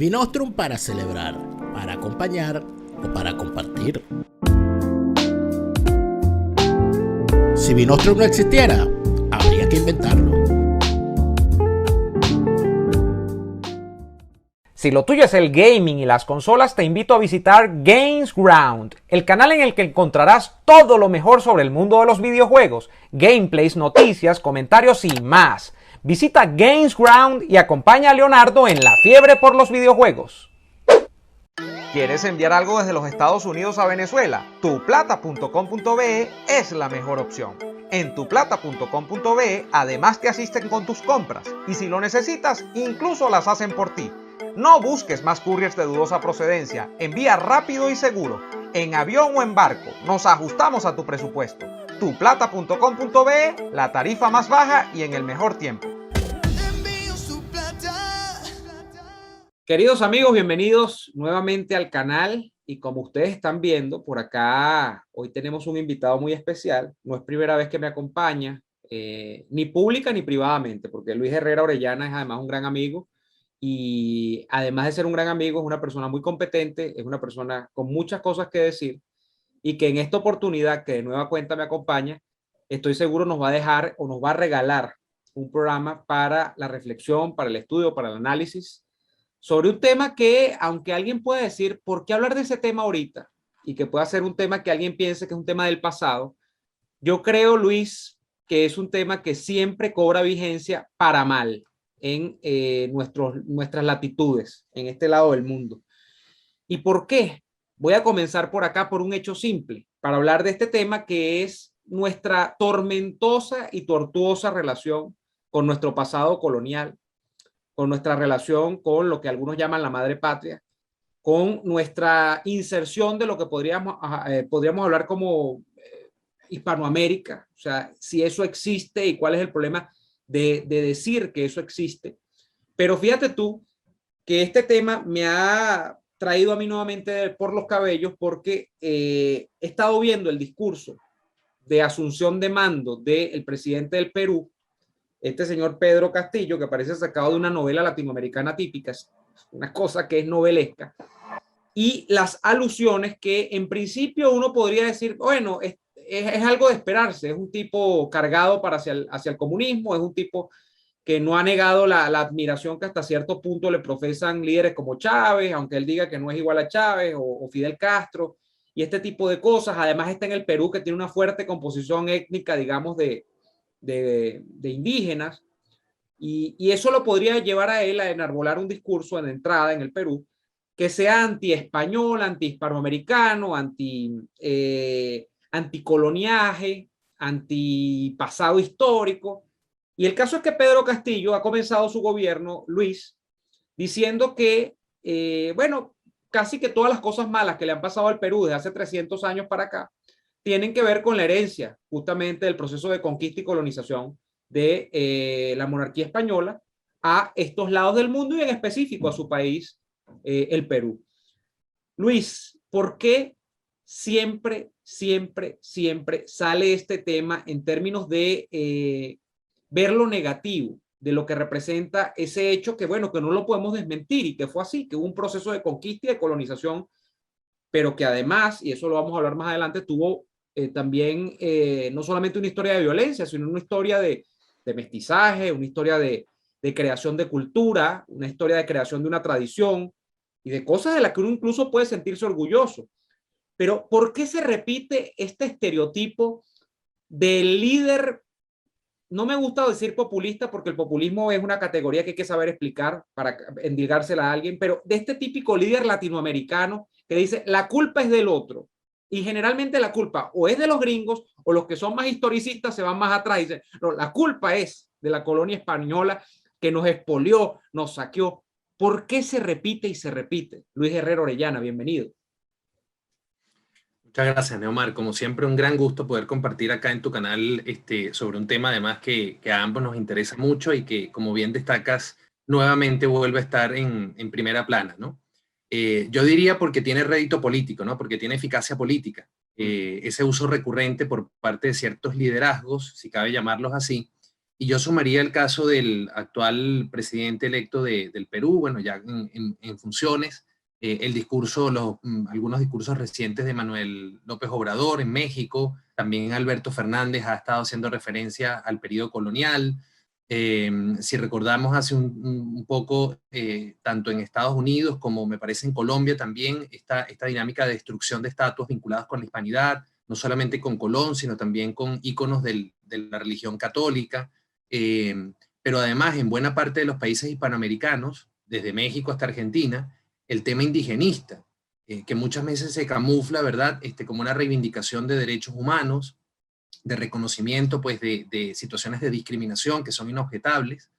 Vinostrum para celebrar, para acompañar o para compartir. Si Vinostrum no existiera, habría que inventarlo. Si lo tuyo es el gaming y las consolas, te invito a visitar GamesGround, el canal en el que encontrarás todo lo mejor sobre el mundo de los videojuegos, gameplays, noticias, comentarios y más. Visita GamesGround y acompaña a Leonardo en la fiebre por los videojuegos. ¿Quieres enviar algo desde los Estados Unidos a Venezuela? Tuplata.com.be es la mejor opción. En tuplata.com.be además te asisten con tus compras y si lo necesitas, incluso las hacen por ti. No busques más couriers de dudosa procedencia, envía rápido y seguro, en avión o en barco, nos ajustamos a tu presupuesto. Tuplata.com.be, la tarifa más baja y en el mejor tiempo. Queridos amigos, bienvenidos nuevamente al canal y como ustedes están viendo, por acá hoy tenemos un invitado muy especial, no es primera vez que me acompaña, ni pública ni privadamente, porque Luis Herrera Orellana es además un gran amigo. Y además de ser un gran amigo, es una persona muy competente, es una persona con muchas cosas que decir y que en esta oportunidad que de nueva cuenta me acompaña, estoy seguro nos va a dejar o nos va a regalar un programa para la reflexión, para el estudio, para el análisis sobre un tema que, aunque alguien pueda decir, ¿por qué hablar de ese tema ahorita? Y que pueda ser un tema que alguien piense que es un tema del pasado. Yo creo, Luis, que es un tema que siempre cobra vigencia para mal en nuestras latitudes, en este lado del mundo. ¿Y por qué? Voy a comenzar por acá por un hecho simple, para hablar de este tema que es nuestra tormentosa y tortuosa relación con nuestro pasado colonial, con nuestra relación con lo que algunos llaman la madre patria, con nuestra inserción de lo que podríamos hablar como Hispanoamérica, o sea, si eso existe y cuál es el problema de decir que eso existe. Pero fíjate tú que este tema me ha traído a mí nuevamente por los cabellos porque he estado viendo el discurso de asunción de mando del presidente del Perú, este señor Pedro Castillo, que parece sacado de una novela latinoamericana típica, es una cosa que es novelesca, y las alusiones que en principio uno podría decir, bueno, es algo de esperarse, es un tipo cargado para hacia el comunismo, es un tipo que no ha negado la admiración que hasta cierto punto le profesan líderes como Chávez, aunque él diga que no es igual a Chávez o Fidel Castro, y este tipo de cosas. Además está en el Perú, que tiene una fuerte composición étnica, digamos, de indígenas, y eso lo podría llevar a él a enarbolar un discurso en entrada en el Perú que sea anti-español, anti-hispanoamericano, anticoloniaje, anti-pasado histórico. Y el caso es que Pedro Castillo ha comenzado su gobierno, Luis, diciendo que, bueno, casi que todas las cosas malas que le han pasado al Perú desde hace 300 años para acá tienen que ver con la herencia justamente del proceso de conquista y colonización de la monarquía española a estos lados del mundo y en específico a su país, el Perú. Luis, ¿por qué siempre sale este tema en términos de ver lo negativo de lo que representa ese hecho que, bueno, que no lo podemos desmentir y que fue así, que hubo un proceso de conquista y de colonización, pero que además, y eso lo vamos a hablar más adelante, tuvo también no solamente una historia de violencia, sino una historia de mestizaje, una historia de creación de cultura, una historia de creación de una tradición y de cosas de las que uno incluso puede sentirse orgulloso. Pero ¿por qué se repite este estereotipo del líder? No me gusta decir populista porque el populismo es una categoría que hay que saber explicar para endilgársela a alguien, pero de este típico líder latinoamericano que dice la culpa es del otro. Y generalmente la culpa o es de los gringos o los que son más historicistas se van más atrás y dicen, no, la culpa es de la colonia española que nos expolió, nos saqueó. ¿Por qué se repite y se repite? Luis Herrera Orellana, bienvenido. Muchas gracias, Neomar. Como siempre, un gran gusto poder compartir acá en tu canal sobre un tema además que a ambos nos interesa mucho y que, como bien destacas, nuevamente vuelve a estar en primera plana, ¿no? Yo diría porque tiene rédito político, ¿no? Porque tiene eficacia política. Ese uso recurrente por parte de ciertos liderazgos, si cabe llamarlos así, Y yo sumaría el caso del actual presidente electo del Perú, bueno, ya en funciones, el discurso, algunos discursos recientes de Manuel López Obrador en México, también Alberto Fernández ha estado haciendo referencia al periodo colonial. Si recordamos hace un poco, tanto en Estados Unidos como me parece en Colombia también, esta dinámica de destrucción de estatuas vinculadas con la hispanidad, no solamente con Colón, sino también con íconos de la religión católica. Pero además en buena parte de los países hispanoamericanos, desde México hasta Argentina, el tema indigenista, que muchas veces se camufla, ¿verdad?, como una reivindicación de derechos humanos, de reconocimiento pues, de situaciones de discriminación que son inobjetables,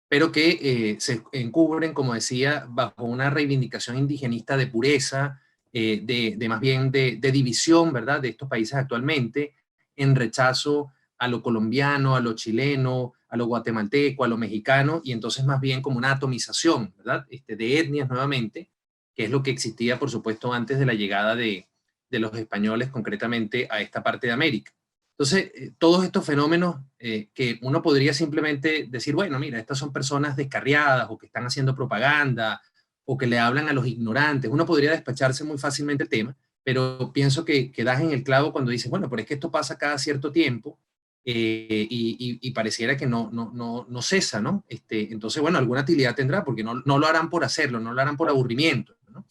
pero que se encubren, como decía, bajo una reivindicación indigenista de pureza, de más bien de división, ¿verdad?, de estos países actualmente, en rechazo a lo colombiano, a lo chileno, a lo guatemalteco, a lo mexicano, y entonces más bien como una atomización, ¿verdad?, de etnias nuevamente, que es lo que existía, por supuesto, antes de la llegada de los españoles, concretamente a esta parte de América. Entonces, todos estos fenómenos que uno podría simplemente decir, bueno, mira, estas son personas descarriadas o que están haciendo propaganda o que le hablan a los ignorantes. Uno podría despacharse muy fácilmente el tema, pero pienso que das en el clavo cuando dices, bueno, pero es que esto pasa cada cierto tiempo y pareciera que no cesa, ¿no? Entonces, bueno, alguna utilidad tendrá porque no lo harán por hacerlo, no lo harán por aburrimiento, ¿no?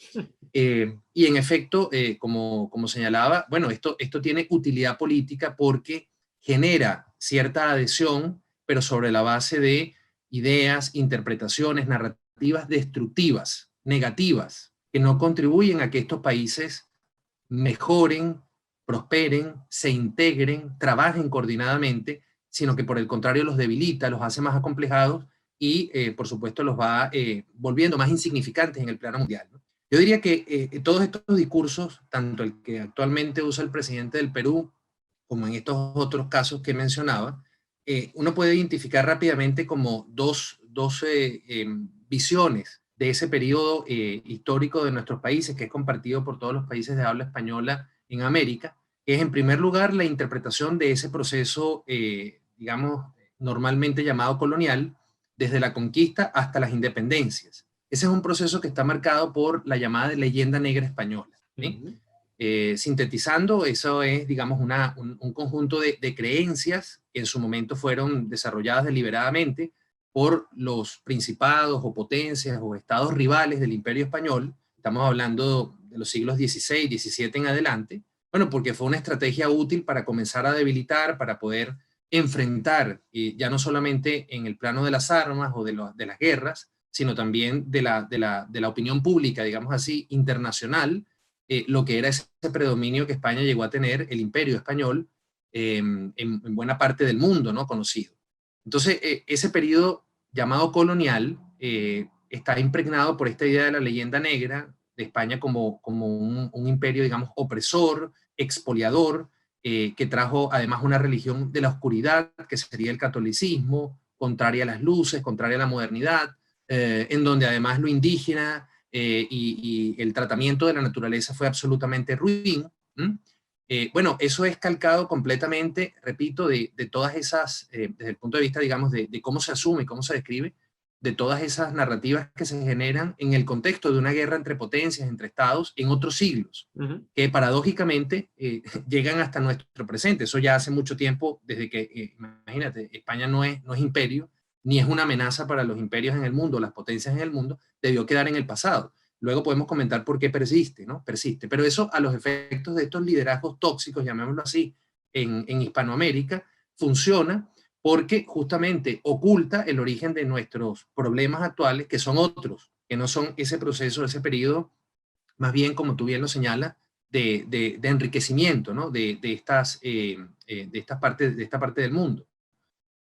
Y en efecto, como señalaba, bueno, esto tiene utilidad política porque genera cierta adhesión, pero sobre la base de ideas, interpretaciones, narrativas destructivas, negativas, que no contribuyen a que estos países mejoren, prosperen, se integren, trabajen coordinadamente, sino que por el contrario los debilita, los hace más acomplejados y, por supuesto, los va volviendo más insignificantes en el plano mundial, ¿no? Yo diría que todos estos discursos, tanto el que actualmente usa el presidente del Perú, como en estos otros casos que mencionaba, uno puede identificar rápidamente como dos visiones de ese periodo histórico de nuestros países, que es compartido por todos los países de habla española en América, que es en primer lugar la interpretación de ese proceso, digamos, normalmente llamado colonial, desde la conquista hasta las independencias. Ese es un proceso que está marcado por la llamada leyenda negra española, ¿sí? Sintetizando, eso es, digamos, un conjunto de creencias que en su momento fueron desarrolladas deliberadamente por los principados o potencias o estados rivales del Imperio Español. Estamos hablando de los siglos XVI, XVII en adelante. Bueno, porque fue una estrategia útil para comenzar a debilitar, para poder enfrentar, ya no solamente en el plano de las armas o de las guerras, sino también de la opinión pública, digamos así, internacional, lo que era ese predominio que España llegó a tener, el Imperio Español, en buena parte del mundo, ¿no?, conocido. Entonces, ese periodo llamado colonial está impregnado por esta idea de la leyenda negra de España como un imperio, digamos, opresor, expoliador, que trajo además una religión de la oscuridad, que sería el catolicismo, contraria a las luces, contraria a la modernidad, en donde además lo indígena y el tratamiento de la naturaleza fue absolutamente ruin. Bueno, eso es calcado completamente, repito, de todas esas, desde el punto de vista, digamos, de cómo se asume, cómo se describe, de todas esas narrativas que se generan en el contexto de una guerra entre potencias, entre estados, en otros siglos, que paradójicamente llegan hasta nuestro presente. Eso ya hace mucho tiempo, desde que, imagínate, España no es imperio, ni es una amenaza para los imperios en el mundo, las potencias en el mundo, debió quedar en el pasado. Luego podemos comentar por qué persiste, ¿no? Persiste. Pero eso, a los efectos de estos liderazgos tóxicos, llamémoslo así, en Hispanoamérica, funciona porque justamente oculta el origen de nuestros problemas actuales, que son otros, que no son ese proceso, ese periodo, más bien, como tú bien lo señalas, de enriquecimiento, ¿no?, de esta parte del mundo.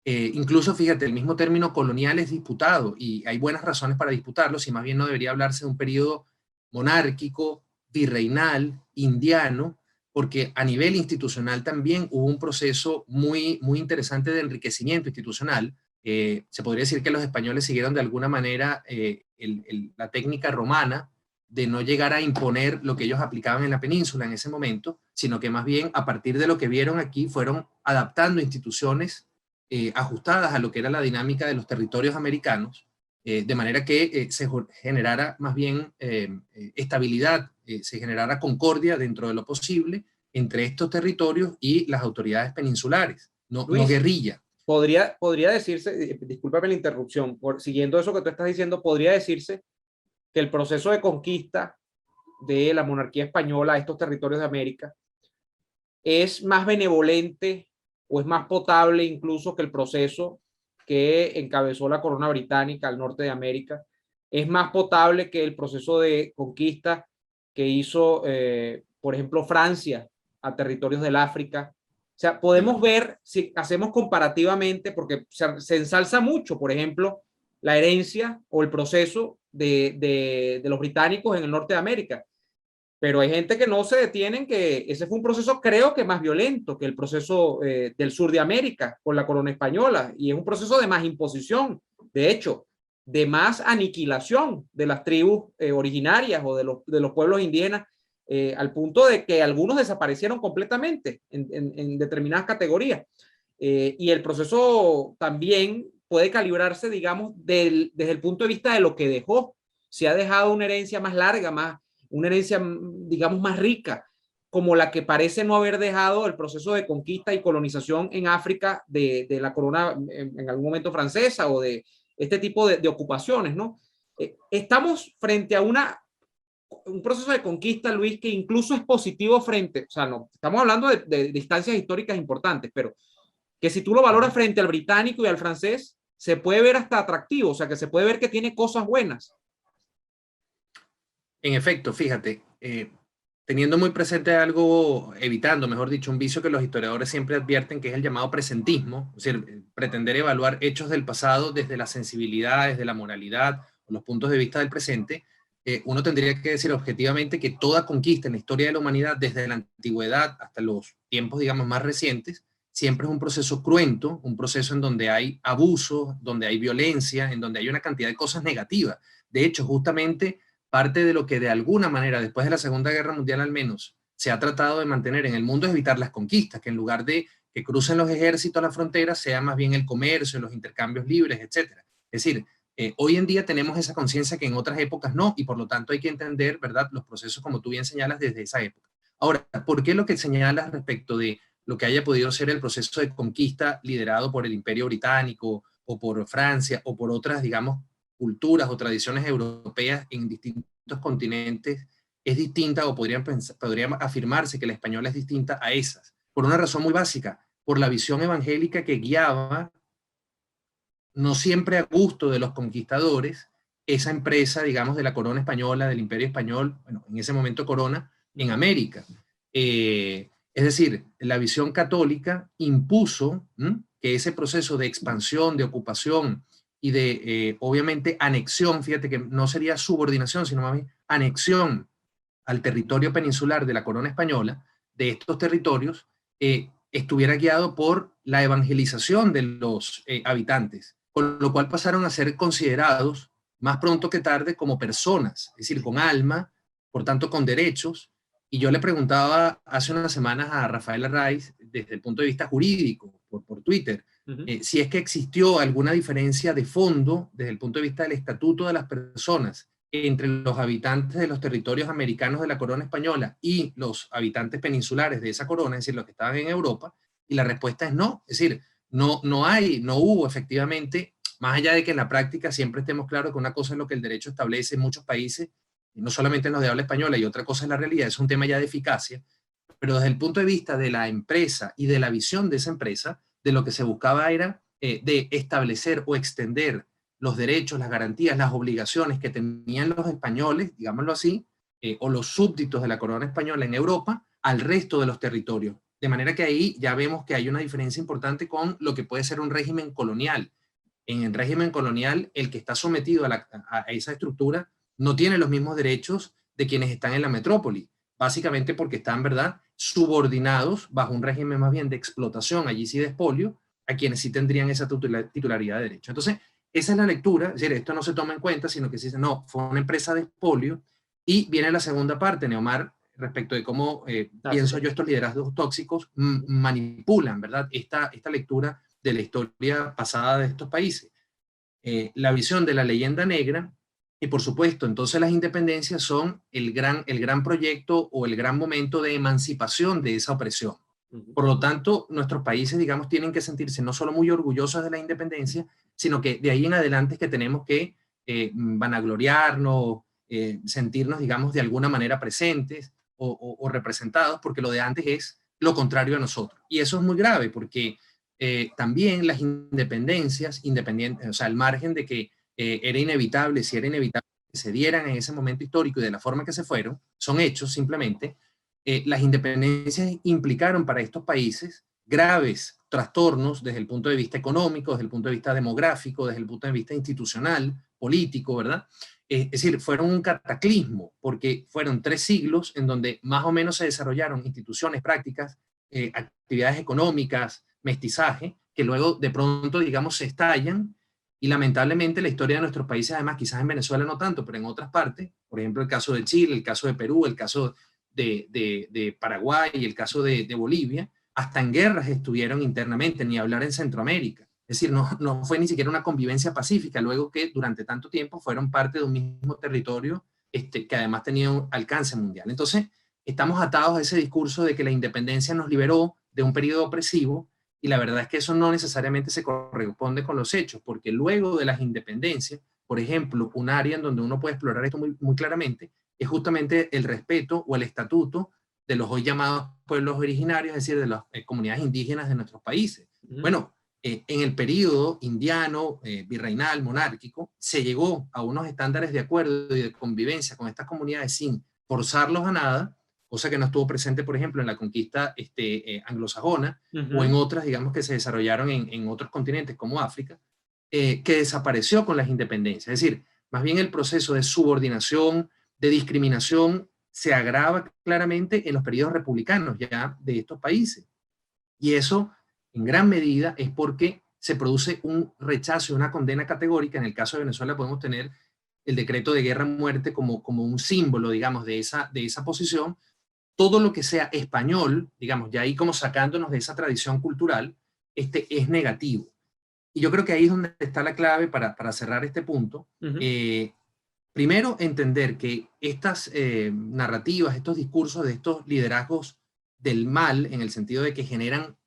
Incluso, fíjate, el mismo término colonial es disputado y hay buenas razones para disputarlo, si más bien no debería hablarse de un periodo monárquico, virreinal, indiano, porque a nivel institucional también hubo un proceso muy interesante de enriquecimiento institucional. Se podría decir que los españoles siguieron de alguna manera la técnica romana de no llegar a imponer lo que ellos aplicaban en la península en ese momento, sino que más bien a partir de lo que vieron aquí fueron adaptando instituciones ajustadas a lo que era la dinámica de los territorios americanos, de manera que se generara más bien estabilidad, se generara concordia dentro de lo posible entre estos territorios y las autoridades peninsulares, no guerrilla. Podría decirse, discúlpame la interrupción, siguiendo eso que tú estás diciendo, podría decirse que el proceso de conquista de la monarquía española a estos territorios de América es más benevolente o es más potable incluso que el proceso que encabezó la corona británica al norte de América, es más potable que el proceso de conquista que hizo, por ejemplo, Francia a territorios del África. O sea, podemos ver, si hacemos comparativamente, porque se ensalza mucho, por ejemplo, la herencia o el proceso de los británicos en el norte de América. Pero hay gente que no se detienen que ese fue un proceso, creo que más violento que el proceso del sur de América con la corona española, y es un proceso de más imposición, de hecho, de más aniquilación de las tribus originarias o de los pueblos indígenas, al punto de que algunos desaparecieron completamente en determinadas categorías. Y el proceso también puede calibrarse, digamos, desde el punto de vista de lo que dejó. Se ha dejado una herencia más larga, una herencia, digamos, más rica, como la que parece no haber dejado el proceso de conquista y colonización en África de la corona en algún momento francesa o de este tipo de ocupaciones, ¿no? Estamos frente a un proceso de conquista, Luis, que incluso es positivo frente, o sea, no, estamos hablando de distancias históricas importantes, pero que si tú lo valoras frente al británico y al francés, se puede ver hasta atractivo, o sea, que se puede ver que tiene cosas buenas. En efecto, fíjate, teniendo muy presente algo, evitando, mejor dicho, un vicio que los historiadores siempre advierten, que es el llamado presentismo, es decir, pretender evaluar hechos del pasado desde la sensibilidad, desde la moralidad, o los puntos de vista del presente, uno tendría que decir objetivamente que toda conquista en la historia de la humanidad, desde la antigüedad hasta los tiempos, digamos, más recientes, siempre es un proceso cruento, un proceso en donde hay abuso, donde hay violencia, en donde hay una cantidad de cosas negativas. De hecho, justamente parte de lo que de alguna manera, después de la Segunda Guerra Mundial al menos, se ha tratado de mantener en el mundo es evitar las conquistas, que en lugar de que crucen los ejércitos a la frontera, sea más bien el comercio, los intercambios libres, etc. Es decir, hoy en día tenemos esa conciencia que en otras épocas no, y por lo tanto hay que entender, ¿verdad?, los procesos como tú bien señalas desde esa época. Ahora, ¿por qué lo que señalas respecto de lo que haya podido ser el proceso de conquista liderado por el Imperio Británico o por Francia o por otras, digamos, culturas o tradiciones europeas en distintos continentes es distinta, o podría afirmarse que la española es distinta a esas? Por una razón muy básica, por la visión evangélica que guiaba, no siempre a gusto de los conquistadores, esa empresa, digamos, de la corona española, del Imperio Español, bueno, en ese momento corona, en América. Es decir, la visión católica impuso que ese proceso de expansión, de ocupación y de, obviamente, anexión, fíjate que no sería subordinación, sino más bien anexión al territorio peninsular de la corona española, de estos territorios, estuviera guiado por la evangelización de los habitantes, con lo cual pasaron a ser considerados más pronto que tarde como personas, es decir, con alma, por tanto con derechos. Y yo le preguntaba hace unas semanas a Rafael Arraiz, desde el punto de vista jurídico, por Twitter, si es que existió alguna diferencia de fondo desde el punto de vista del estatuto de las personas entre los habitantes de los territorios americanos de la corona española y los habitantes peninsulares de esa corona, es decir, los que estaban en Europa, y la respuesta es no. Es decir, no hubo efectivamente, más allá de que en la práctica siempre estemos claros que una cosa es lo que el derecho establece en muchos países, y no solamente en los de habla española, y otra cosa es la realidad, es un tema ya de eficacia, pero desde el punto de vista de la empresa y de la visión de esa empresa, de lo que se buscaba era de establecer o extender los derechos, las garantías, las obligaciones que tenían los españoles, digámoslo así, o los súbditos de la corona española en Europa, al resto de los territorios. De manera que ahí ya vemos que hay una diferencia importante con lo que puede ser un régimen colonial. En el régimen colonial, el que está sometido a esa estructura no tiene los mismos derechos de quienes están en la metrópoli, básicamente porque están, ¿verdad?, subordinados bajo un régimen más bien de explotación, allí sí de expolio, a quienes sí tendrían esa titularidad de derecho. Entonces, esa es la lectura, es decir, esto no se toma en cuenta, sino que se dice, no, fue una empresa de expolio. Y viene la segunda parte, Neomar, respecto de cómo pienso yo estos liderazgos tóxicos manipulan, ¿verdad?, esta lectura de la historia pasada de estos países. La visión de la leyenda negra, y por supuesto, entonces las independencias son el gran proyecto o el gran momento de emancipación de esa opresión. Por lo tanto, nuestros países, digamos, tienen que sentirse no solo muy orgullosos de la independencia, sino que de ahí en adelante es que tenemos que vanagloriarnos, sentirnos, digamos, de alguna manera presentes o representados, porque lo de antes es lo contrario a nosotros. Y eso es muy grave, porque también las independencias, o sea, al margen de que era inevitable, si era inevitable que se dieran en ese momento histórico y de la forma que se fueron, son hechos simplemente, las independencias implicaron para estos países graves trastornos desde el punto de vista económico, desde el punto de vista demográfico, desde el punto de vista institucional, político, ¿verdad? Es decir, fueron un cataclismo, porque fueron 3 siglos en donde más o menos se desarrollaron instituciones, prácticas, actividades económicas, mestizaje, que luego de pronto, digamos, se estallan, y lamentablemente la historia de nuestros países, además, quizás en Venezuela no tanto, pero en otras partes, por ejemplo, el caso de Chile, el caso de Perú, el caso de Paraguay y el caso de Bolivia, hasta en guerras estuvieron internamente, ni hablar en Centroamérica. Es decir, no fue ni siquiera una convivencia pacífica, luego que durante tanto tiempo fueron parte de un mismo territorio que además tenía un alcance mundial. Entonces, estamos atados a ese discurso de que la independencia nos liberó de un periodo opresivo, y la verdad es que eso no necesariamente se corresponde con los hechos, porque luego de las independencias, por ejemplo, un área en donde uno puede explorar esto muy, muy claramente, es justamente el respeto o el estatuto de los hoy llamados pueblos originarios, es decir, de las comunidades indígenas de nuestros países. Bueno, en el periodo indiano, virreinal, monárquico, se llegó a unos estándares de acuerdo y de convivencia con estas comunidades sin forzarlos a nada, cosa que no estuvo presente, por ejemplo, en la conquista anglosajona, o en otras, digamos, que se desarrollaron en otros continentes como África, que desapareció con las independencias. Es decir, más bien el proceso de subordinación, de discriminación, se agrava claramente en los periodos republicanos ya de estos países. Y eso, en gran medida, es porque se produce un rechazo y una condena categórica. En el caso de Venezuela podemos tener el decreto de guerra-muerte como un símbolo, digamos, de esa posición. Todo lo que sea español, digamos, ya ahí como sacándonos de esa tradición cultural, es negativo. Y yo creo que ahí es donde está la clave para cerrar este punto. Primero, entender que estas narrativas, estos discursos de estos liderazgos del mal, en el sentido de que generan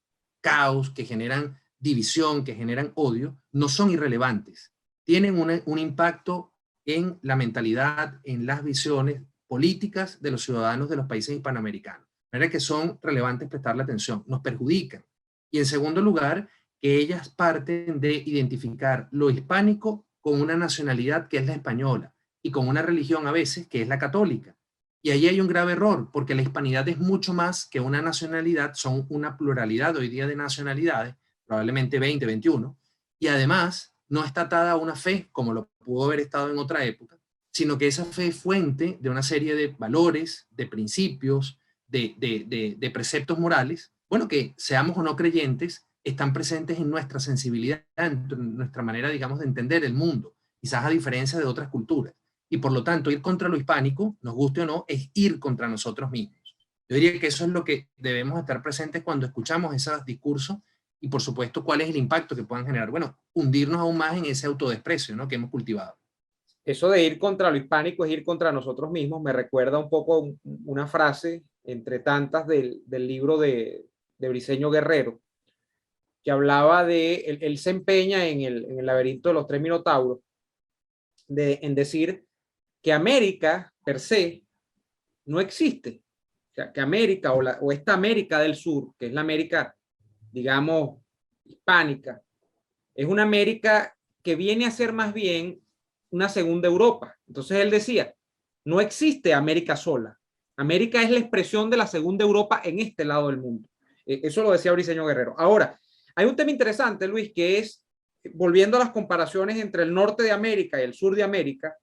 caos, que generan división, que generan odio, no son irrelevantes. Tienen un impacto en la mentalidad, en las visiones políticas de los ciudadanos de los países hispanoamericanos. De manera que son relevantes prestarle atención, nos perjudican. Y en segundo lugar, que ellas parten de identificar lo hispánico con una nacionalidad que es la española y con una religión a veces que es la católica. Y ahí hay un grave error, porque la hispanidad es mucho más que una nacionalidad, son una pluralidad hoy día de nacionalidades, probablemente 20, 21, y además no está atada a una fe como lo pudo haber estado en otra época, sino que esa fe es fuente de una serie de valores, de principios, de preceptos morales, bueno, que seamos o no creyentes, están presentes en nuestra sensibilidad, en nuestra manera, digamos, de entender el mundo, quizás a diferencia de otras culturas. Y por lo tanto, ir contra lo hispánico, nos guste o no, es ir contra nosotros mismos. Yo diría que eso es lo que debemos estar presentes cuando escuchamos esos discursos, y por supuesto, cuál es el impacto que puedan generar. Bueno, hundirnos aún más en ese autodesprecio, ¿no?, que hemos cultivado. Eso de ir contra lo hispánico es ir contra nosotros mismos. Me recuerda un poco una frase, entre tantas, del libro de Briceño Guerrero, que hablaba de, él se empeña en el laberinto de los 3 minotauros, en decir que América, per se, no existe. O sea, que América o esta América del Sur, que es la América, digamos, hispánica, es una América que viene a ser más bien una segunda Europa. Entonces él decía, no existe América sola. América es la expresión de la segunda Europa en este lado del mundo. Eso lo decía Briceño Guerrero. Ahora, hay un tema interesante, Luis, que es, volviendo a las comparaciones entre el norte de América y el sur de América,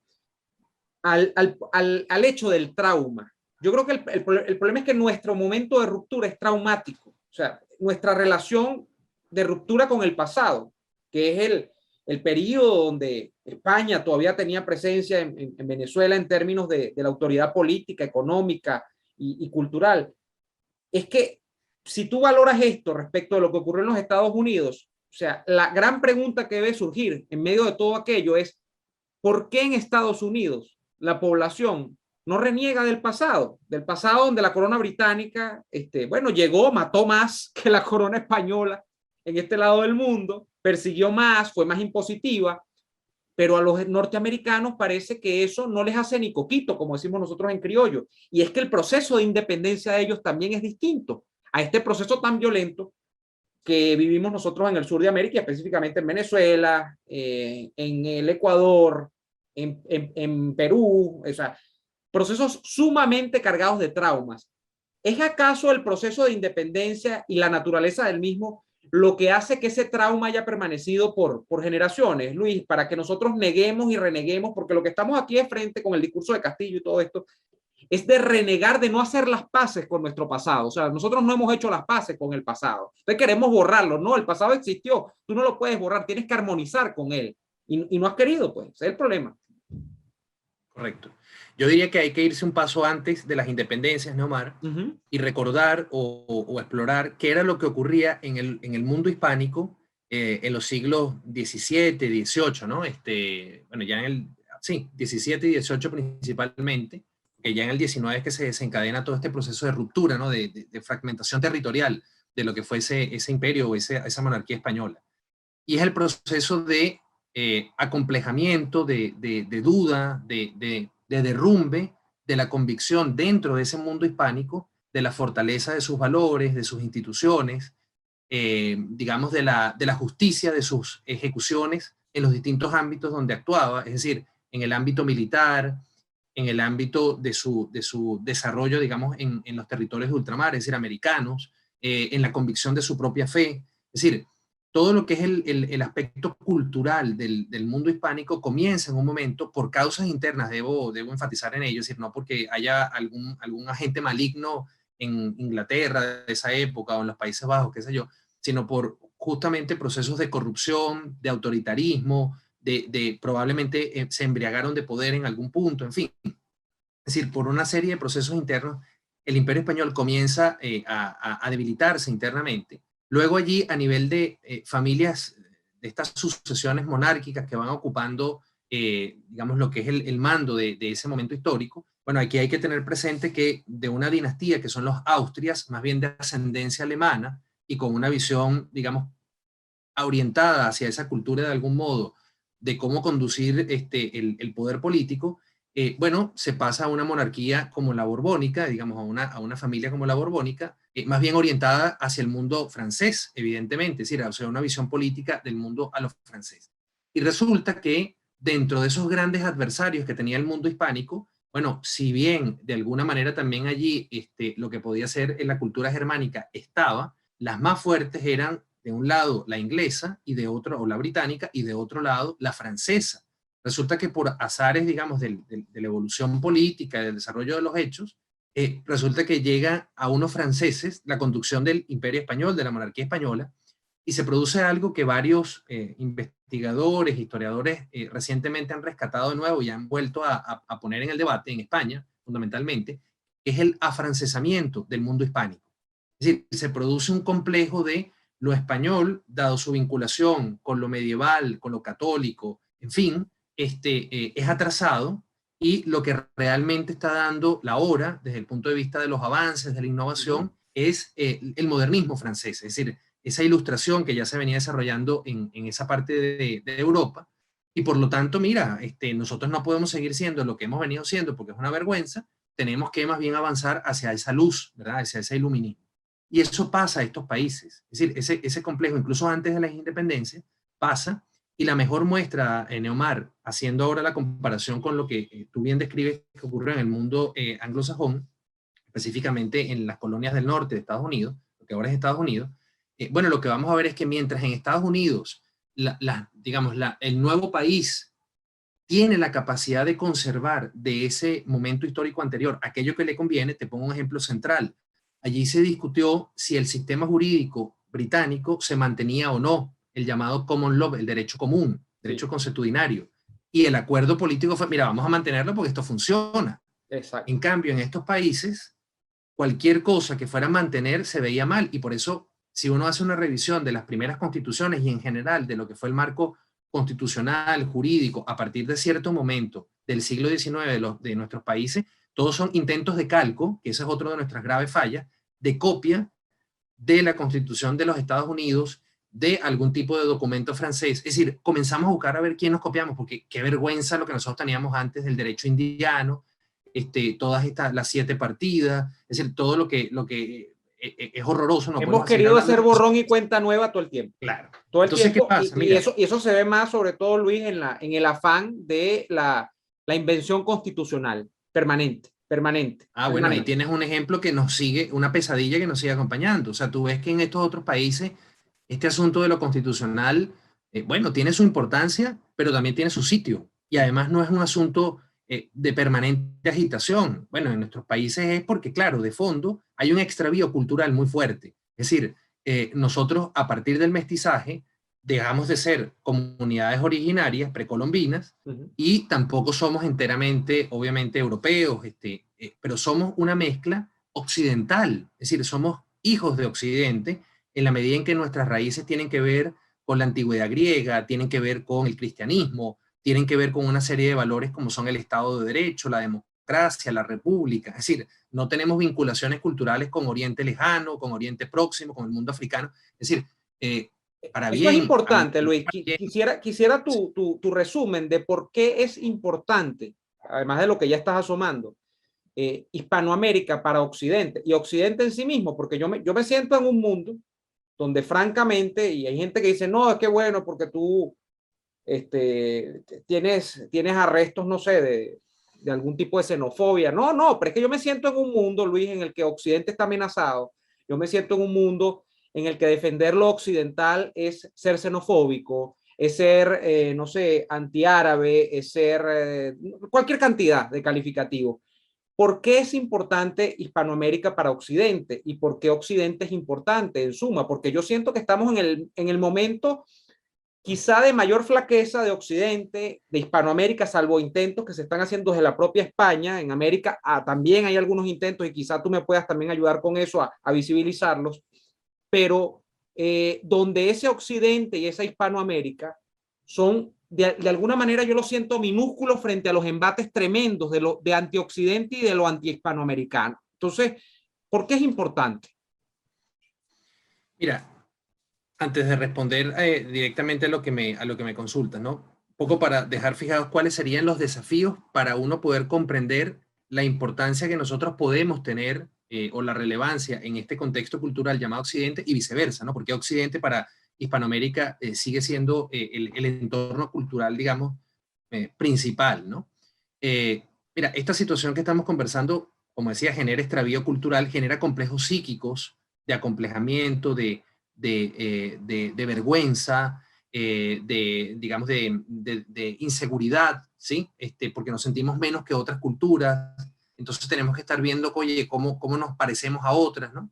al hecho del trauma. Yo creo que el problema es que nuestro momento de ruptura es traumático. O sea, nuestra relación de ruptura con el pasado, que es el periodo donde España todavía tenía presencia en Venezuela en términos de la autoridad política, económica y cultural, es que si tú valoras esto respecto de lo que ocurrió en los Estados Unidos, O sea, la gran pregunta que debe surgir en medio de todo aquello es, ¿por qué en Estados Unidos la población no reniega del pasado donde la corona británica, bueno, llegó, mató más que la corona española en este lado del mundo, persiguió más, fue más impositiva, pero a los norteamericanos parece que eso no les hace ni coquito, como decimos nosotros en criollo, y es que el proceso de independencia de ellos también es distinto a este proceso tan violento que vivimos nosotros en el sur de América, específicamente en Venezuela, en el Ecuador, en Perú, o sea, procesos sumamente cargados de traumas. ¿Es acaso el proceso de independencia y la naturaleza del mismo lo que hace que ese trauma haya permanecido por generaciones, Luis, para que nosotros neguemos y reneguemos? Porque lo que estamos aquí de frente con el discurso de Castillo y todo esto es de renegar, de no hacer las paces con nuestro pasado. O sea, nosotros no hemos hecho las paces con el pasado. Entonces queremos borrarlo. No, el pasado existió. Tú no lo puedes borrar. Tienes que armonizar con él. Y no has querido, pues. Ese es el problema. Correcto. Yo diría que hay que irse un paso antes de las independencias, ¿no, Omar? Y recordar o explorar qué era lo que ocurría en el mundo hispánico en los siglos XVII, XVIII, ¿no? Bueno, ya sí, XVII y XVIII principalmente, que ya en el XIX es que se desencadena todo este proceso de ruptura, ¿no? De fragmentación territorial de lo que fue ese imperio o esa monarquía española. Y es el proceso de acomplejamiento, de duda, de derrumbe de la convicción dentro de ese mundo hispánico, de la fortaleza de sus valores, de sus instituciones, digamos, de la justicia de sus ejecuciones en los distintos ámbitos donde actuaba, es decir, en el ámbito militar, en el ámbito de su desarrollo, digamos, en los territorios de ultramar, es decir, americanos, en la convicción de su propia fe. Es decir, todo lo que es el aspecto cultural del mundo hispánico comienza en un momento por causas internas, debo enfatizar en ello, es decir, no porque haya algún agente maligno en Inglaterra de esa época o en los Países Bajos, qué sé yo, sino por justamente procesos de corrupción, de autoritarismo, probablemente se embriagaron de poder en algún punto, en fin. Es decir, por una serie de procesos internos, el Imperio Español comienza a debilitarse internamente. Luego allí, a nivel de familias, de estas sucesiones monárquicas que van ocupando, digamos, lo que es el mando de ese momento histórico, bueno, aquí hay que tener presente que de una dinastía que son los Austrias, más bien de ascendencia alemana, y con una visión, digamos, orientada hacia esa cultura de algún modo, de cómo conducir el poder político, bueno, se pasa a una monarquía como la borbónica, digamos, a una familia como la borbónica, más bien orientada hacia el mundo francés, evidentemente, es decir, o sea, una visión política del mundo a los franceses. Y resulta que dentro de esos grandes adversarios que tenía el mundo hispánico, bueno, si bien de alguna manera también allí lo que podía ser en la cultura germánica estaba, las más fuertes eran de un lado la inglesa y de otro, o la británica, y de otro lado la francesa. Resulta que por azares, digamos, de la evolución política, del desarrollo de los hechos, resulta que llega a unos franceses la conducción del Imperio Español, de la monarquía española, y se produce algo que varios investigadores, historiadores recientemente han rescatado de nuevo y han vuelto a poner en el debate en España, fundamentalmente, que es el afrancesamiento del mundo hispánico. Es decir, se produce un complejo de lo español, dado su vinculación con lo medieval, con lo católico, en fin, es atrasado, y lo que realmente está dando la hora, desde el punto de vista de los avances, de la innovación, es el modernismo francés, es decir, esa ilustración que ya se venía desarrollando en esa parte de Europa, y por lo tanto, mira, nosotros no podemos seguir siendo lo que hemos venido siendo porque es una vergüenza, tenemos que más bien avanzar hacia esa luz, ¿verdad? Hacia ese iluminismo. Y eso pasa a estos países, es decir, ese complejo, incluso antes de las independencias, pasa. Y la mejor muestra, Neomar, haciendo ahora la comparación con lo que tú bien describes que ocurre en el mundo anglosajón, específicamente en las colonias del norte de Estados Unidos, lo que ahora es Estados Unidos, bueno, lo que vamos a ver es que mientras en Estados Unidos, digamos, el nuevo país tiene la capacidad de conservar de ese momento histórico anterior aquello que le conviene, te pongo un ejemplo central. Allí se discutió si el sistema jurídico británico se mantenía o no, el llamado common law, el derecho común, derecho consuetudinario. Y el acuerdo político fue, mira, vamos a mantenerlo porque esto funciona. Exacto. En cambio, en estos países, cualquier cosa que fuera a mantener se veía mal, y por eso si uno hace una revisión de las primeras constituciones y en general de lo que fue el marco constitucional, jurídico, a partir de cierto momento del siglo XIX de nuestros países, todos son intentos de calco, que ese es otro de nuestras graves fallas, de copia de la Constitución de los Estados Unidos, de algún tipo de documento francés. Es decir, comenzamos a buscar a ver quién nos copiamos, porque qué vergüenza lo que nosotros teníamos antes del derecho indiano, todas las 7 partidas, es decir, todo lo que es horroroso. No hemos querido hacer borrón y cuenta nueva todo el tiempo. Claro. Todo el Entonces, tiempo. ¿qué pasa? Y eso se ve más, sobre todo, Luis, en el afán de la invención constitucional permanente. Bueno, ahí tienes un ejemplo que nos sigue, una pesadilla que nos sigue acompañando. O sea, tú ves que en estos otros países, este asunto de lo constitucional, bueno, tiene su importancia, pero también tiene su sitio. Y además no es un asunto de permanente agitación. Bueno, en nuestros países es porque, claro, de fondo hay un extravío cultural muy fuerte. Es decir, nosotros a partir del mestizaje dejamos de ser comunidades originarias precolombinas y tampoco somos enteramente, obviamente, europeos, pero somos una mezcla occidental. Es decir, somos hijos de Occidente en la medida en que nuestras raíces tienen que ver con la antigüedad griega, tienen que ver con el cristianismo, tienen que ver con una serie de valores como son el Estado de Derecho, la democracia, la república. Es decir, no tenemos vinculaciones culturales con Oriente Lejano, con Oriente Próximo, con el mundo africano. Es decir, para bien. Eso es importante, Luis. Quisiera tu resumen de por qué es importante, además de lo que ya estás asomando, Hispanoamérica para Occidente y Occidente en sí mismo, porque yo me siento en un mundo donde francamente, y hay gente que dice, no, es que bueno, porque tú tienes arrestos, no sé, de algún tipo de xenofobia. No, pero es que yo me siento en un mundo, Luis, en el que Occidente está amenazado. Yo me siento en un mundo en el que defender lo occidental es ser xenofóbico, es ser, no sé, antiárabe, es ser cualquier cantidad de calificativos. ¿Por qué es importante Hispanoamérica para Occidente? ¿Y por qué Occidente es importante en suma? Porque yo siento que estamos en el momento quizá de mayor flaqueza de Occidente, de Hispanoamérica, salvo intentos que se están haciendo desde la propia España. En América también hay algunos intentos y quizá tú me puedas también ayudar con eso a visibilizarlos, pero donde ese Occidente y esa Hispanoamérica son, de alguna manera yo lo siento minúsculos frente a los embates tremendos de anti-Occidente y de lo anti-hispanoamericano. Entonces, ¿por qué es importante? Mira, antes de responder directamente a lo que me consultas, ¿no? Un poco para dejar fijados cuáles serían los desafíos para uno poder comprender la importancia que nosotros podemos tener o la relevancia en este contexto cultural llamado Occidente y viceversa, ¿no? Porque Occidente para Hispanoamérica sigue siendo el entorno cultural, digamos, principal, ¿no? Mira, esta situación que estamos conversando, como decía, genera extravío cultural, genera complejos psíquicos de acomplejamiento, de vergüenza, digamos, de inseguridad, ¿sí? Porque nos sentimos menos que otras culturas, entonces tenemos que estar viendo, oye, cómo nos parecemos a otras, ¿no?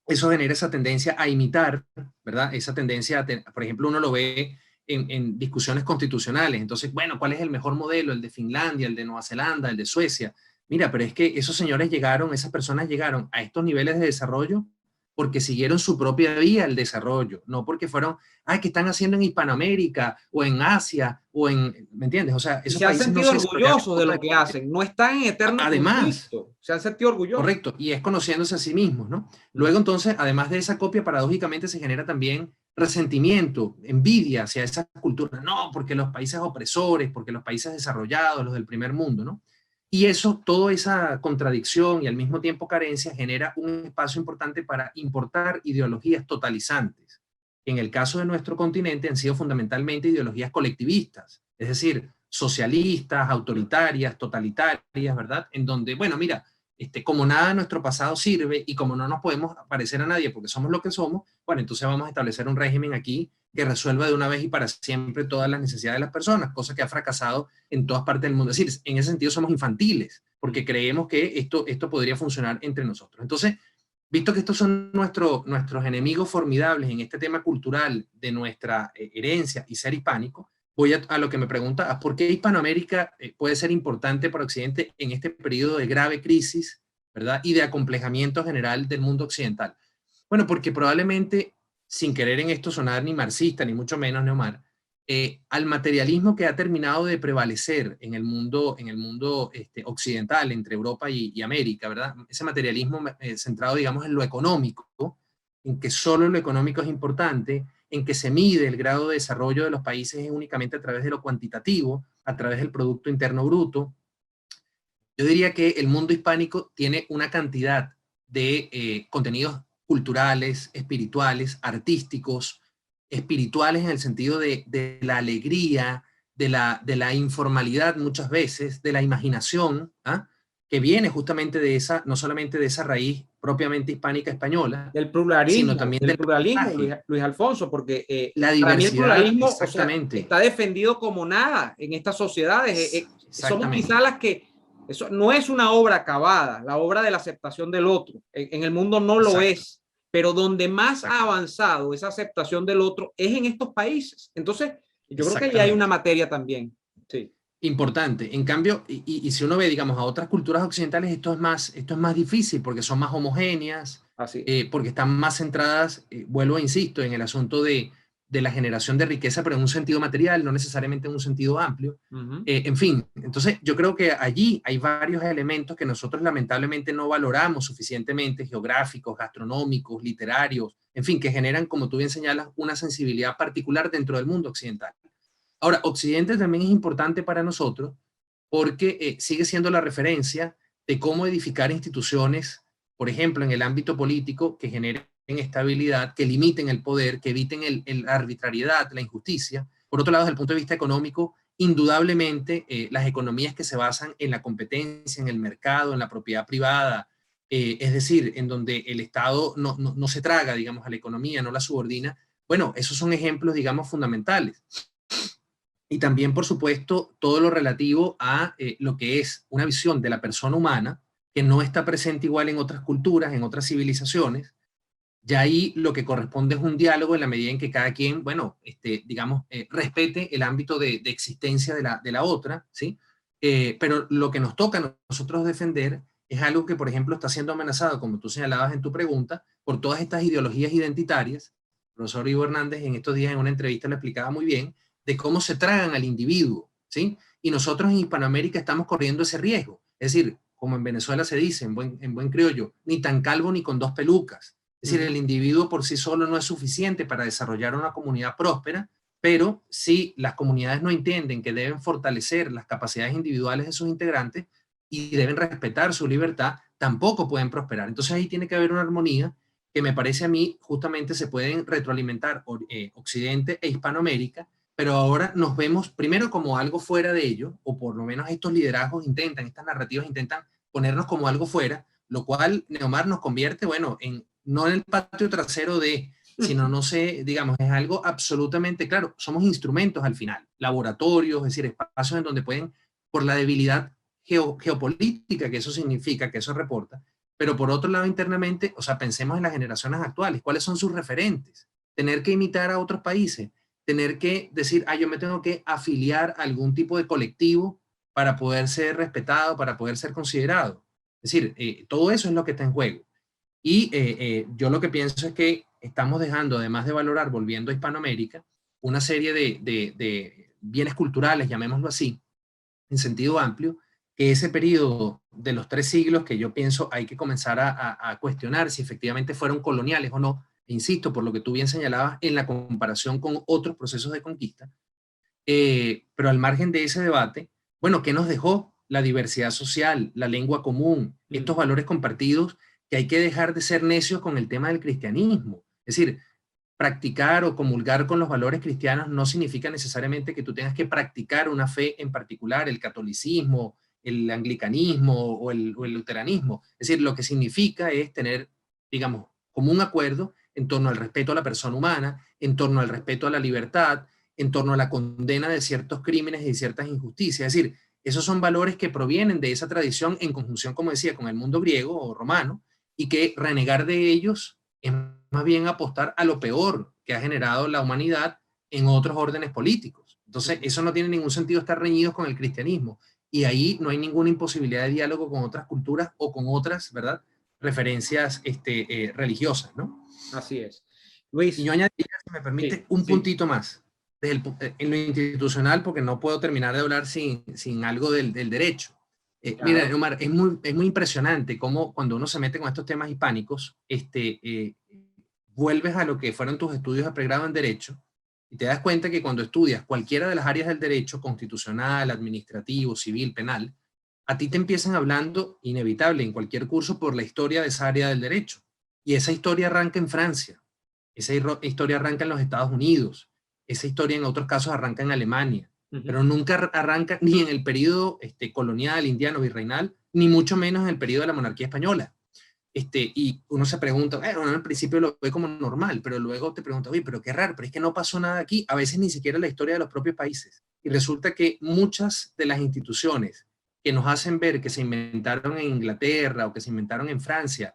Eso genera esa tendencia a imitar, ¿verdad? Esa tendencia, por ejemplo, uno lo ve en discusiones constitucionales, entonces, bueno, ¿cuál es el mejor modelo? El de Finlandia, el de Nueva Zelanda, el de Suecia. Mira, pero es que esos señores esas personas llegaron a estos niveles de desarrollo porque siguieron su propia vía el desarrollo, no porque fueron, ¿qué están haciendo en Hispanoamérica o en Asia o en, ¿me entiendes? O sea, esos se han sentido orgullosos de lo que hacen, hacen, no están en eterno conflicto, se han sentido orgullosos. Correcto, y es conociéndose a sí mismos, ¿no? Luego entonces, además de esa copia, paradójicamente se genera también resentimiento, envidia hacia esa cultura, no, porque los países opresores, porque los países desarrollados, los del primer mundo, ¿no? Y eso, toda esa contradicción y al mismo tiempo carencia genera un espacio importante para importar ideologías totalizantes. En el caso de nuestro continente han sido fundamentalmente ideologías colectivistas, es decir, socialistas, autoritarias, totalitarias, ¿verdad? En donde, bueno, mira, como nada de nuestro pasado sirve y como no nos podemos parecer a nadie porque somos lo que somos, bueno, entonces vamos a establecer un régimen aquí que resuelva de una vez y para siempre todas las necesidades de las personas, cosa que ha fracasado en todas partes del mundo. Es decir, en ese sentido somos infantiles, porque creemos que esto podría funcionar entre nosotros. Entonces, visto que estos son nuestros enemigos formidables en este tema cultural de nuestra herencia y ser hispánico, voy a lo que me pregunta, ¿por qué Hispanoamérica puede ser importante para Occidente en este periodo de grave crisis, ¿verdad? Y de acomplejamiento general del mundo occidental? Bueno, porque probablemente, sin querer en esto sonar ni marxista, ni mucho menos, Neomar, al materialismo que ha terminado de prevalecer en el mundo occidental, entre Europa y América, ¿verdad? Ese materialismo centrado, digamos, en lo económico, en que solo lo económico es importante, en que se mide el grado de desarrollo de los países únicamente a través de lo cuantitativo, a través del Producto Interno Bruto. Yo diría que el mundo hispánico tiene una cantidad de contenidos culturales, espirituales, artísticos, espirituales en el sentido de la alegría, de la informalidad muchas veces, de la imaginación, ¿ah? Que viene justamente de esa, no solamente de esa raíz propiamente hispánica española, sino también del del pluralismo, mensaje, Luis Alfonso, porque la para mí el diversidad, pluralismo, o sea, exactamente, está defendido como nada en estas sociedades. Somos exactamente, quizás las que, eso no es una obra acabada, la obra de la aceptación del otro. En el mundo no lo exacto, es, pero donde más exacto, ha avanzado esa aceptación del otro es en estos países. Entonces, yo creo que ahí hay una exactamente. materia también. Sí, Importante. En cambio, y si uno ve, digamos, a otras culturas occidentales, esto es más difícil porque son más homogéneas, así. porque están más centradas, vuelvo, insisto, en el asunto de la generación de riqueza, pero en un sentido material, no necesariamente en un sentido amplio. En fin, entonces yo creo que allí hay varios elementos que nosotros lamentablemente no valoramos suficientemente, geográficos, gastronómicos, literarios, en fin, que generan, como tú bien señalas, una sensibilidad particular dentro del mundo occidental. Ahora, Occidente también es importante para nosotros porque sigue siendo la referencia de cómo edificar instituciones, por ejemplo, en el ámbito político, que generen estabilidad, que limiten el poder, que eviten la arbitrariedad, la injusticia. Por otro lado, desde el punto de vista económico, indudablemente las economías que se basan en la competencia, en el mercado, en la propiedad privada, es decir, en donde el Estado no se traga, digamos, a la economía, no la subordina, bueno, esos son ejemplos, digamos, fundamentales. Y también, por supuesto, todo lo relativo a lo que es una visión de la persona humana que no está presente igual en otras culturas, en otras civilizaciones. Ya ahí lo que corresponde es un diálogo en la medida en que cada quien, bueno, digamos, respete el ámbito de existencia de la otra, ¿sí? Pero lo que nos toca a nosotros defender es algo que, por ejemplo, está siendo amenazado, como tú señalabas en tu pregunta, por todas estas ideologías identitarias. El profesor Ivo Hernández en estos días en una entrevista lo explicaba muy bien, de cómo se tragan al individuo, ¿sí? Y nosotros en Hispanoamérica estamos corriendo ese riesgo. Es decir, como en Venezuela se dice, en buen criollo, ni tan calvo ni con dos pelucas. Es decir, el individuo por sí solo no es suficiente para desarrollar una comunidad próspera, pero si las comunidades no entienden que deben fortalecer las capacidades individuales de sus integrantes y deben respetar su libertad, tampoco pueden prosperar. Entonces ahí tiene que haber una armonía que me parece a mí justamente se pueden retroalimentar Occidente e Hispanoamérica, pero ahora nos vemos primero como algo fuera de ello, o por lo menos estos liderazgos intentan, estas narrativas intentan ponernos como algo fuera, lo cual, Neomar, nos convierte, bueno, no en el patio trasero sino, no sé, digamos, es algo absolutamente claro. Somos instrumentos al final, laboratorios, es decir, espacios en donde pueden, por la debilidad geopolítica que eso significa, que eso reporta, pero por otro lado, internamente, o sea, pensemos en las generaciones actuales, ¿cuáles son sus referentes? Tener que imitar a otros países, tener que decir, yo me tengo que afiliar a algún tipo de colectivo para poder ser respetado, para poder ser considerado. Es decir, todo eso es lo que está en juego. Y yo lo que pienso es que estamos dejando, además de valorar, volviendo a Hispanoamérica, una serie de bienes culturales, llamémoslo así, en sentido amplio, que ese periodo de los 3 siglos que yo pienso hay que comenzar a cuestionar si efectivamente fueron coloniales o no, insisto, por lo que tú bien señalabas, en la comparación con otros procesos de conquista, pero al margen de ese debate, bueno, ¿qué nos dejó? La diversidad social, la lengua común, estos valores compartidos que hay que dejar de ser necios con el tema del cristianismo. Es decir, practicar o comulgar con los valores cristianos no significa necesariamente que tú tengas que practicar una fe en particular, el catolicismo, el anglicanismo o el luteranismo. Es decir, lo que significa es tener, digamos, como un acuerdo en torno al respeto a la persona humana, en torno al respeto a la libertad, en torno a la condena de ciertos crímenes y de ciertas injusticias. Es decir, esos son valores que provienen de esa tradición en conjunción, como decía, con el mundo griego o romano, y que renegar de ellos es más bien apostar a lo peor que ha generado la humanidad en otros órdenes políticos. Entonces, eso no tiene ningún sentido estar reñidos con el cristianismo. Y ahí no hay ninguna imposibilidad de diálogo con otras culturas o con otras, ¿verdad? referencias religiosas, ¿no? Así es. Luis. Y yo añadiría, si me permite, Sí, un sí. puntito más. En lo institucional, porque no puedo terminar de hablar sin algo del derecho. Mira, Claro. Omar, es muy impresionante cómo cuando uno se mete con estos temas hispánicos, vuelves a lo que fueron tus estudios de pregrado en Derecho y te das cuenta que cuando estudias cualquiera de las áreas del derecho, constitucional, administrativo, civil, penal, a ti te empiezan hablando, inevitable en cualquier curso, por la historia de esa área del derecho. Y esa historia arranca en Francia, esa historia arranca en los Estados Unidos, esa historia en otros casos arranca en Alemania, pero nunca arranca ni en el periodo colonial, indiano, virreinal, ni mucho menos en el periodo de la monarquía española. Y uno se pregunta, bueno, al principio lo ve como normal, pero luego te pregunta, oye, pero qué raro, pero es que no pasó nada aquí, a veces ni siquiera la historia de los propios países. Y resulta que muchas de las instituciones que nos hacen ver que se inventaron en Inglaterra o que se inventaron en Francia,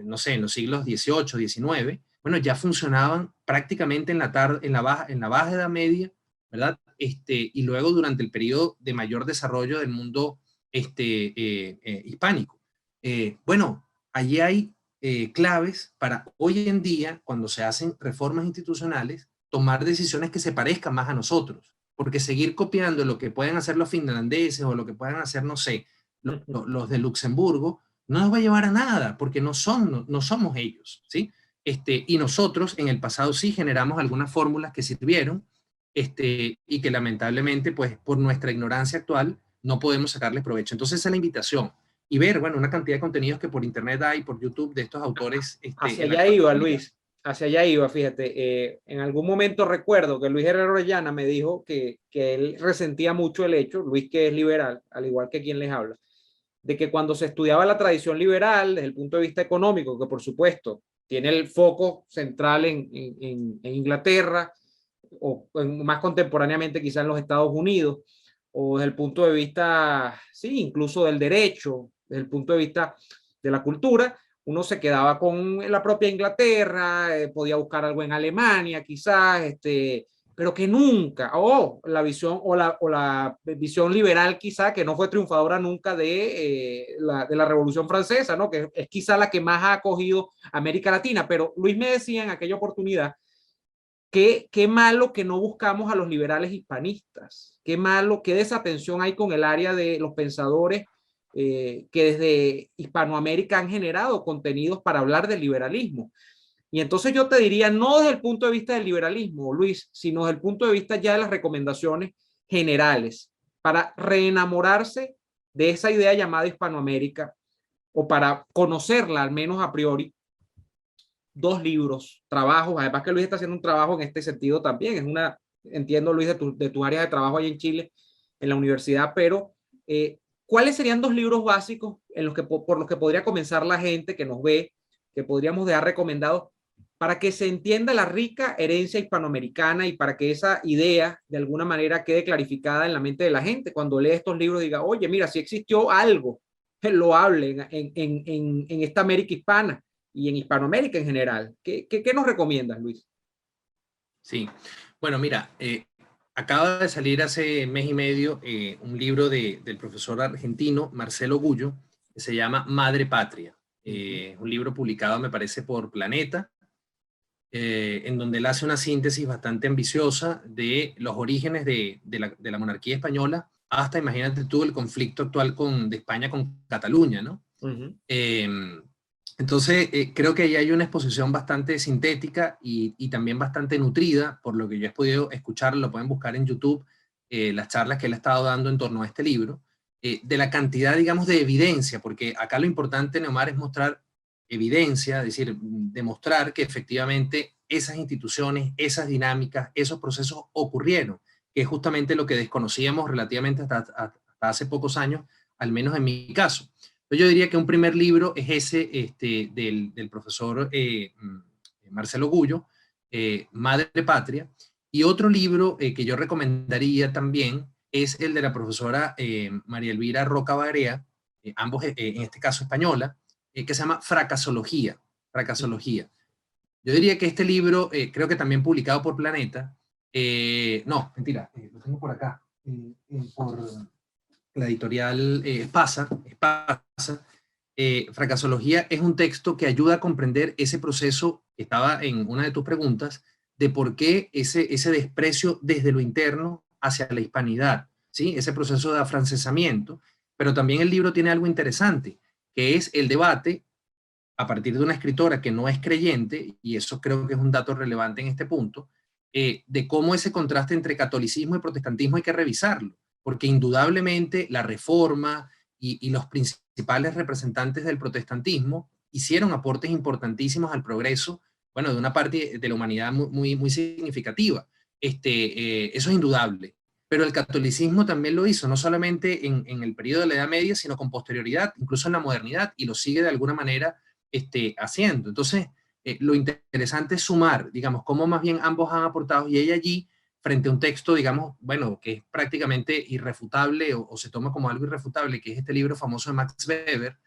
no sé, en los siglos XVIII, XIX, bueno, ya funcionaban prácticamente en la baja Edad Media, ¿verdad? Y luego durante el periodo de mayor desarrollo del mundo hispánico. Bueno, allí hay claves para hoy en día, cuando se hacen reformas institucionales, tomar decisiones que se parezcan más a nosotros, porque seguir copiando lo que pueden hacer los finlandeses o lo que puedan hacer, no sé, los de Luxemburgo, no nos va a llevar a nada, porque no somos ellos, ¿sí? Y nosotros en el pasado sí generamos algunas fórmulas que sirvieron, y que lamentablemente, pues por nuestra ignorancia actual, no podemos sacarles provecho. Entonces esa es la invitación. Y ver, bueno, una cantidad de contenidos que por internet hay, por YouTube, de estos autores. Hacia En la allá iba, actualidad. Luis. Hacia allá iba, fíjate. En algún momento recuerdo que Luis Herrero Orellana me dijo que él resentía mucho el hecho, Luis que es liberal, al igual que quien les habla, de que cuando se estudiaba la tradición liberal desde el punto de vista económico, que por supuesto tiene el foco central en Inglaterra, o más contemporáneamente quizás en los Estados Unidos, o desde el punto de vista, sí, incluso del derecho, desde el punto de vista de la cultura, uno se quedaba con la propia Inglaterra, podía buscar algo en Alemania quizás, pero que nunca, la visión o la visión liberal quizá, que no fue triunfadora nunca de la Revolución Francesa, ¿no? Que es quizá la que más ha acogido América Latina. Pero Luis me decía en aquella oportunidad qué malo que no buscamos a los liberales hispanistas, qué malo, qué desatención hay con el área de los pensadores que desde Hispanoamérica han generado contenidos para hablar del liberalismo. Y entonces yo te diría, no desde el punto de vista del liberalismo, Luis, sino desde el punto de vista ya de las recomendaciones generales para reenamorarse de esa idea llamada Hispanoamérica, o para conocerla al menos a priori. 2 libros, trabajos, además que Luis está haciendo un trabajo en este sentido también, entiendo Luis de tu área de trabajo ahí en Chile, en la universidad, pero ¿cuáles serían 2 libros básicos por los que podría comenzar la gente que nos ve, que podríamos dejar recomendados para que se entienda la rica herencia hispanoamericana y para que esa idea de alguna manera quede clarificada en la mente de la gente cuando lee estos libros? Diga, oye, mira, si existió algo loable en esta América hispana y en Hispanoamérica en general. ¿Qué nos recomiendas, Luis? Sí, bueno, mira, acaba de salir hace mes y medio un libro del profesor argentino Marcelo Gullo, que se llama Madre Patria. Un libro publicado, me parece, por Planeta, en donde él hace una síntesis bastante ambiciosa de los orígenes de la monarquía española hasta, imagínate tú, el conflicto actual de España con Cataluña, ¿no? Entonces, creo que ahí hay una exposición bastante sintética y también bastante nutrida, por lo que yo he podido escuchar, lo pueden buscar en YouTube, las charlas que él ha estado dando en torno a este libro, de la cantidad, digamos, de evidencia, porque acá lo importante, Neomar, es mostrar evidencia, es decir, demostrar que efectivamente esas instituciones, esas dinámicas, esos procesos ocurrieron, que es justamente lo que desconocíamos relativamente hasta hace pocos años, al menos en mi caso. Yo diría que un primer libro es ese del profesor Marcelo Gullo, Madre Patria, y otro libro que yo recomendaría también es el de la profesora María Elvira Roca Barea, ambos en este caso española, que se llama Fracasología. Yo diría que este libro, creo que también publicado por Planeta, no, mentira, lo tengo por acá, por la editorial Espasa, Fracasología es un texto que ayuda a comprender ese proceso que estaba en una de tus preguntas, de por qué ese desprecio desde lo interno hacia la hispanidad, ¿sí? Ese proceso de afrancesamiento. Pero también el libro tiene algo interesante, que es el debate a partir de una escritora que no es creyente, y eso creo que es un dato relevante en este punto, de cómo ese contraste entre catolicismo y protestantismo hay que revisarlo, porque indudablemente la Reforma y los principales representantes del protestantismo hicieron aportes importantísimos al progreso, bueno, de una parte de la humanidad muy significativa. Eso es indudable. Pero el catolicismo también lo hizo, no solamente en el periodo de la Edad Media, sino con posterioridad, incluso en la modernidad, y lo sigue de alguna manera haciendo. Entonces, lo interesante es sumar, digamos, cómo más bien ambos han aportado, y ella allí, frente a un texto, digamos, bueno, que es prácticamente irrefutable o se toma como algo irrefutable, que es este libro famoso de Max Weber,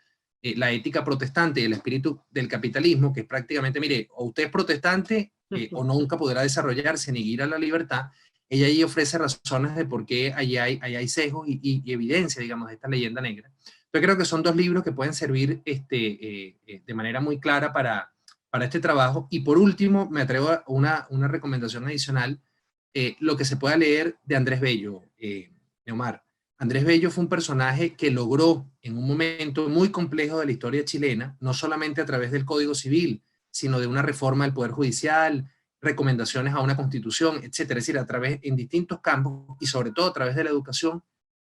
La ética protestante y el espíritu del capitalismo, que es prácticamente, mire, o usted es protestante o nunca podrá desarrollarse ni ir a la libertad. Ella allí ofrece razones de por qué allí hay sesgos y evidencia, digamos, de esta leyenda negra. Yo creo que son dos libros que pueden servir de manera muy clara para este trabajo. Y por último, me atrevo a una recomendación adicional, lo que se pueda leer de Andrés Bello, Neomar. Andrés Bello fue un personaje que logró en un momento muy complejo de la historia chilena, no solamente a través del Código Civil, sino de una reforma del Poder Judicial, recomendaciones a una constitución, etcétera. Es decir, a través, en distintos campos y sobre todo a través de la educación,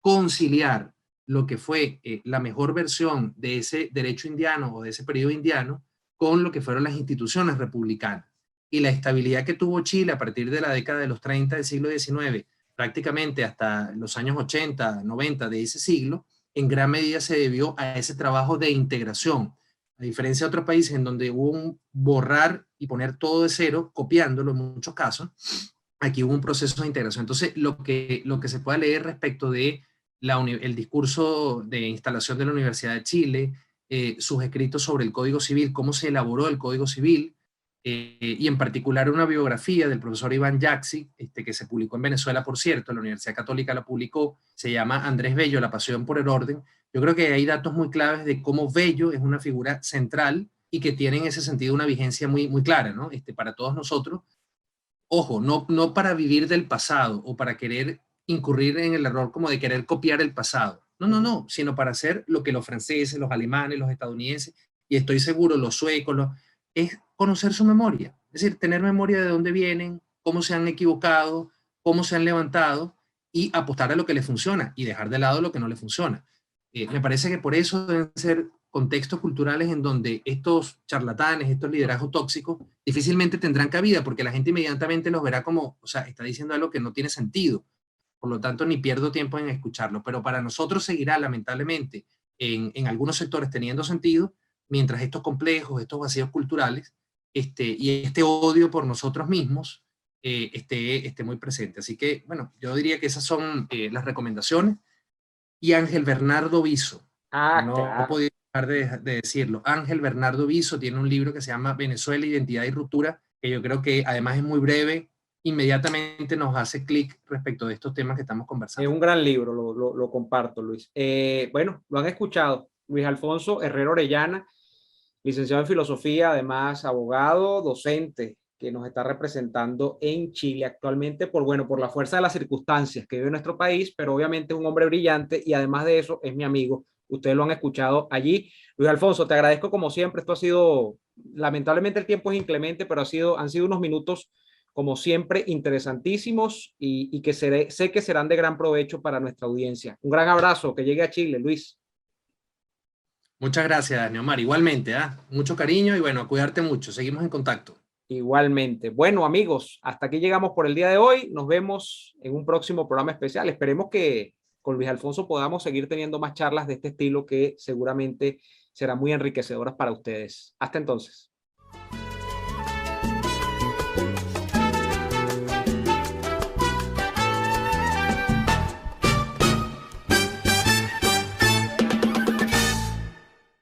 conciliar lo que fue la mejor versión de ese derecho indiano o de ese periodo indiano con lo que fueron las instituciones republicanas. Y la estabilidad que tuvo Chile a partir de la década de los 30 del siglo XIX, prácticamente hasta los años 80, 90 de ese siglo, en gran medida se debió a ese trabajo de integración. A diferencia de otros países en donde hubo un borrar y poner todo de cero, copiándolo en muchos casos, aquí hubo un proceso de integración. Entonces, lo que se pueda leer respecto de el discurso de instalación de la Universidad de Chile, sus escritos sobre el Código Civil, cómo se elaboró el Código Civil, y en particular una biografía del profesor Iván Yaxi, que se publicó en Venezuela, por cierto, la Universidad Católica la publicó, se llama Andrés Bello, La pasión por el orden. Yo creo que hay datos muy claves de cómo Bello es una figura central y que tiene en ese sentido una vigencia muy clara, ¿no? Para todos nosotros. Ojo, no para vivir del pasado o para querer incurrir en el error como de querer copiar el pasado. No, sino para hacer lo que los franceses, los alemanes, los estadounidenses, y estoy seguro los suecos, es conocer su memoria. Es decir, tener memoria de dónde vienen, cómo se han equivocado, cómo se han levantado y apostar a lo que les funciona y dejar de lado lo que no les funciona. Me parece que por eso deben ser contextos culturales en donde estos charlatanes, estos liderazgos tóxicos, difícilmente tendrán cabida porque la gente inmediatamente los verá como, o sea, está diciendo algo que no tiene sentido. Por lo tanto, ni pierdo tiempo en escucharlo. Pero para nosotros seguirá, lamentablemente, en algunos sectores teniendo sentido, mientras estos complejos, estos vacíos culturales, y este odio por nosotros mismos esté muy presente. Así que, bueno, yo diría que esas son las recomendaciones. Y Ángel Bernardo Viso, no Claro. podía dejar de decirlo. Ángel Bernardo Viso tiene un libro que se llama Venezuela, Identidad y Ruptura, que yo creo que además es muy breve, inmediatamente nos hace clic respecto de estos temas que estamos conversando. Es un gran libro, lo comparto, Luis. Bueno, lo han escuchado. Luis Alfonso Herrero Orellana, licenciado en filosofía, además abogado, docente, que nos está representando en Chile actualmente por la fuerza de las circunstancias que vive nuestro país, pero obviamente es un hombre brillante y además de eso es mi amigo. Ustedes lo han escuchado allí. Luis Alfonso, te agradezco como siempre. Esto ha sido, lamentablemente el tiempo es inclemente, pero han sido unos minutos como siempre interesantísimos y que sé que serán de gran provecho para nuestra audiencia. Un gran abrazo, que llegue a Chile, Luis. Muchas gracias, Neomar. Igualmente, mucho cariño y bueno, cuidarte mucho. Seguimos en contacto. Igualmente. Bueno, amigos, hasta aquí llegamos por el día de hoy. Nos vemos en un próximo programa especial. Esperemos que con Luis Alfonso podamos seguir teniendo más charlas de este estilo que seguramente serán muy enriquecedoras para ustedes. Hasta entonces.